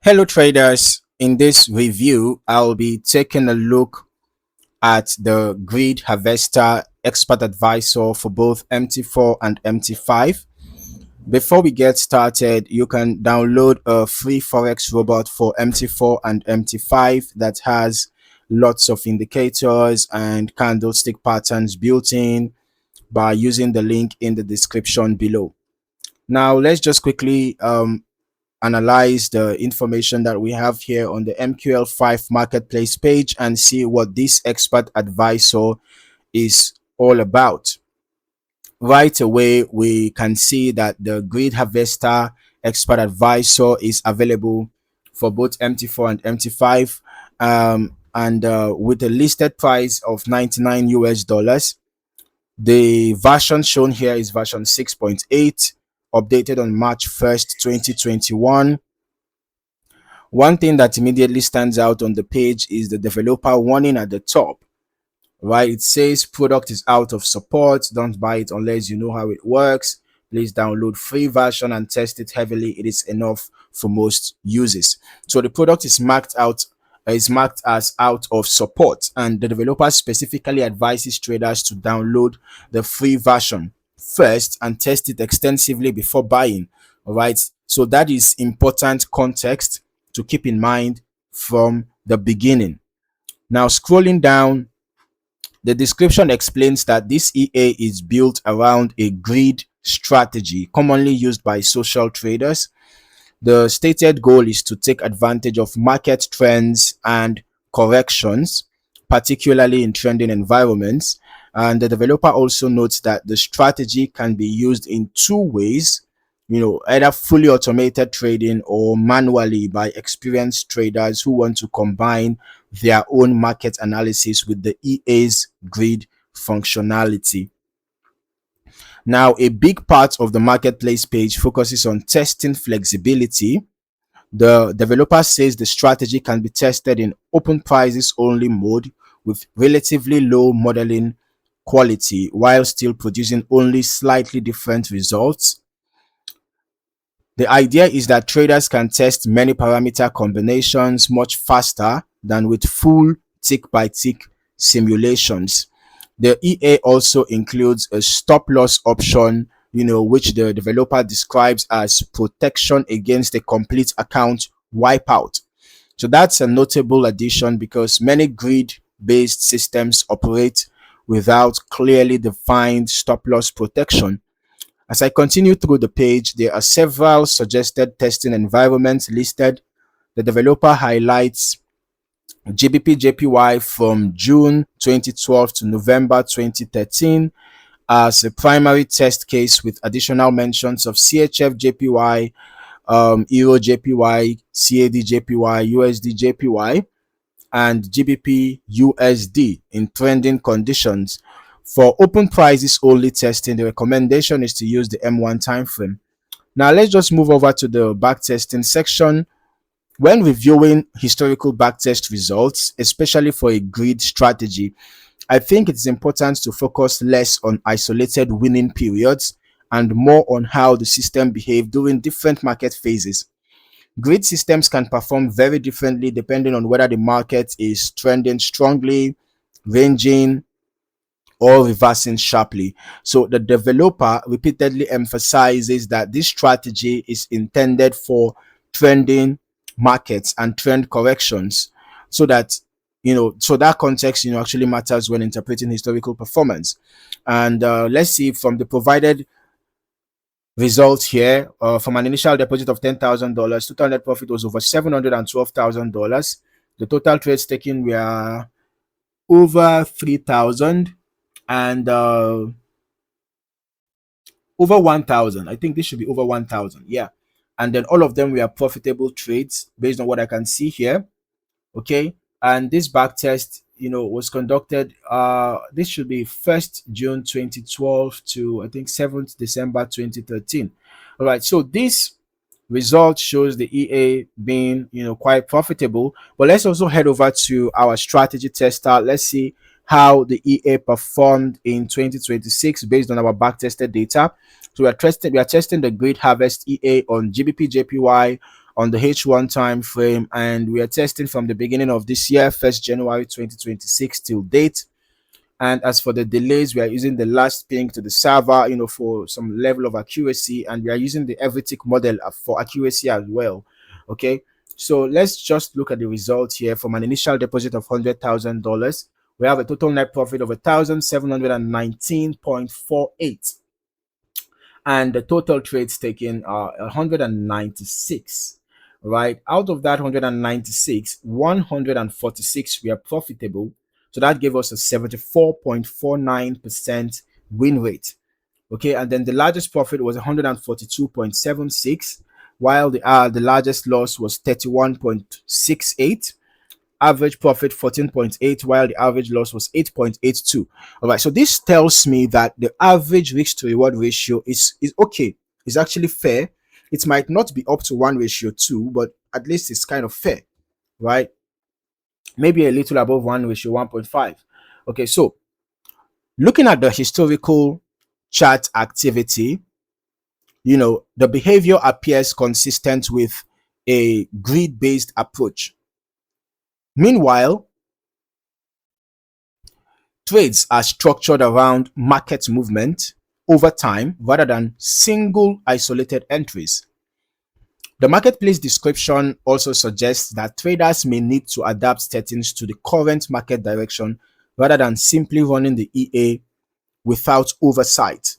Hello traders, in this review I'll be taking a look at the Grid Harvester Expert Advisor for both MT4 and MT5. Before we get started, you can download a free Forex robot for MT4 and MT5 that has lots of indicators and candlestick patterns built in by using the link in the description below. Now let's just quickly analyze the information that we have here on the MQL5 Marketplace page and see what this expert advisor is all about. Right away, we can see that the Grid Harvester Expert Advisor is available for both MT4 and MT5, and with a listed price of 99 US dollars. The version shown here is version 6.8, updated on March 1st, 2021. One thing that immediately stands out on the page is the developer warning at the top, right? It says product is out of support. Don't buy it unless you know how it works. Please download free version and test it heavily. It is enough for most users. So the product is marked as out of support, and the developer specifically advises traders to download the free version first and test it extensively before buying. All right. So that is important context to keep in mind from the beginning. Now, scrolling down, the description explains that this EA is built around a grid strategy commonly used by social traders. The stated goal is to take advantage of market trends and corrections, particularly in trending environments. And the developer also notes that the strategy can be used in two ways, either fully automated trading or manually by experienced traders who want to combine their own market analysis with the EA's grid functionality. Now, a big part of the marketplace page focuses on testing flexibility. The developer says the strategy can be tested in open prices only mode with relatively low modeling quality while still producing only slightly different results. The idea is that traders can test many parameter combinations much faster than with full tick by tick simulations. The EA also includes a stop loss option, which the developer describes as protection against a complete account wipeout. So that's a notable addition because many grid-based systems operate without clearly defined stop loss protection. As I continue through the page, there are several suggested testing environments listed. The developer highlights GBP JPY from June 2012 to November 2013 as a primary test case, with additional mentions of CHF JPY, Euro JPY, CAD JPY, USD JPY, and GBP USD in trending conditions. For open prices only testing, the recommendation is to use the M1 timeframe. Now let's just move over to the backtesting section. When reviewing historical backtest results, especially for a grid strategy, I think it's important to focus less on isolated winning periods and more on how the system behaved during different market phases. Grid systems can perform very differently depending on whether the market is trending strongly, ranging, or reversing sharply. So the developer repeatedly emphasizes that this strategy is intended for trending markets and trend corrections, so that that context actually matters when interpreting historical performance. And let's see from the provided results here. From an initial deposit of $10,000, total net profit was over $712,000. The total trades taken were over 3,000 and over 1,000. I think this should be over 1,000. Yeah. And then all of them were profitable trades based on what I can see here. Okay. And this back test, was conducted. This should be 1st June 2012 to I think 7th December 2013. All right. So this result shows the EA being, quite profitable. But let's also head over to our strategy tester. Let's see how the EA performed in 2026 based on our backtested data. So we are testing the Grid Harvest EA on GBP JPY, on the H1 time frame, and we are testing from the beginning of this year, 1st January 2026 till date. And as for the delays, we are using the last ping to the server, for some level of accuracy, and we are using the everytick model for accuracy as well. Okay, so let's just look at the results here. From an initial deposit of $100,000, we have a total net profit of 1,719.48, and the total trades taken are 196. Right, out of that 196, 146 were profitable, so that gave us a 74.49% win rate. Okay, and then the largest profit was 142.76, while the largest loss was 31.68. Average profit 14.8, while the average loss was 8.82. All right, so this tells me that the average risk to reward ratio is okay. It's actually fair. It might not be up to 1:2, but at least it's kind of fair, right? Maybe a little above 1:1.5. Okay, so looking at the historical chart activity, the behavior appears consistent with a grid-based approach. Meanwhile, trades are structured around market movement over time rather than single isolated entries. The marketplace description also suggests that traders may need to adapt settings to the current market direction rather than simply running the EA without oversight.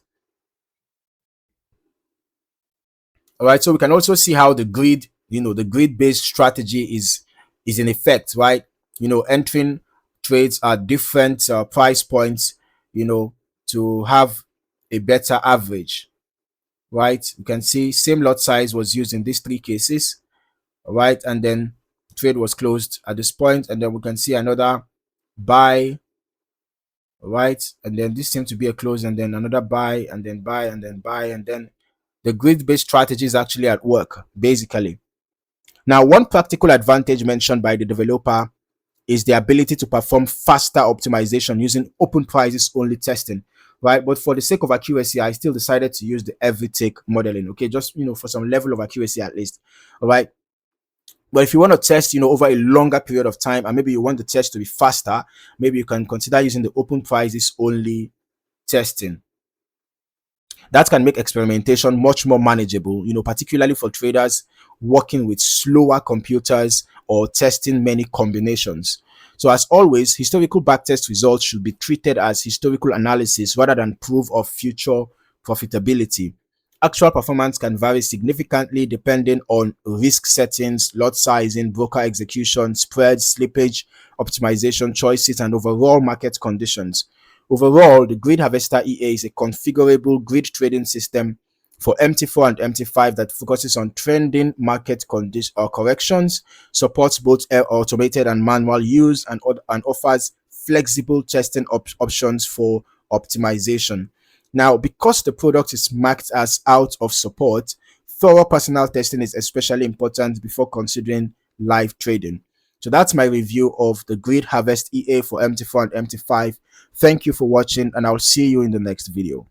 All right, so we can also see how the grid-based strategy is in effect, right? Entering trades at different price points, to have a better average, right? You can see same lot size was used in these three cases, right? And then trade was closed at this point, and then we can see another buy, right? And then this seemed to be a close, and then another buy, and then buy, and then buy, and then the grid-based strategy is actually at work, basically. Now, one practical advantage mentioned by the developer is the ability to perform faster optimization using open prices only testing, right? But for the sake of accuracy, I still decided to use the every tick modeling, okay? Just, for some level of accuracy at least, all right? But if you want to test, over a longer period of time, and maybe you want the test to be faster, maybe you can consider using the open prices only testing. That can make experimentation much more manageable, particularly for traders working with slower computers or testing many combinations. So as always, historical backtest results should be treated as historical analysis rather than proof of future profitability. Actual performance can vary significantly depending on risk settings, lot sizing, broker execution, spreads, slippage, optimization choices, and overall market conditions. Overall, the Grid Harvester EA is a configurable grid trading system for MT4 and MT5 that focuses on trending market corrections, supports both automated and manual use, and offers flexible testing options for optimization. Now, because the product is marked as out of support, thorough personal testing is especially important before considering live trading. So that's my review of the Grid Harvest EA for MT4 and MT5. Thank you for watching, and I'll see you in the next video.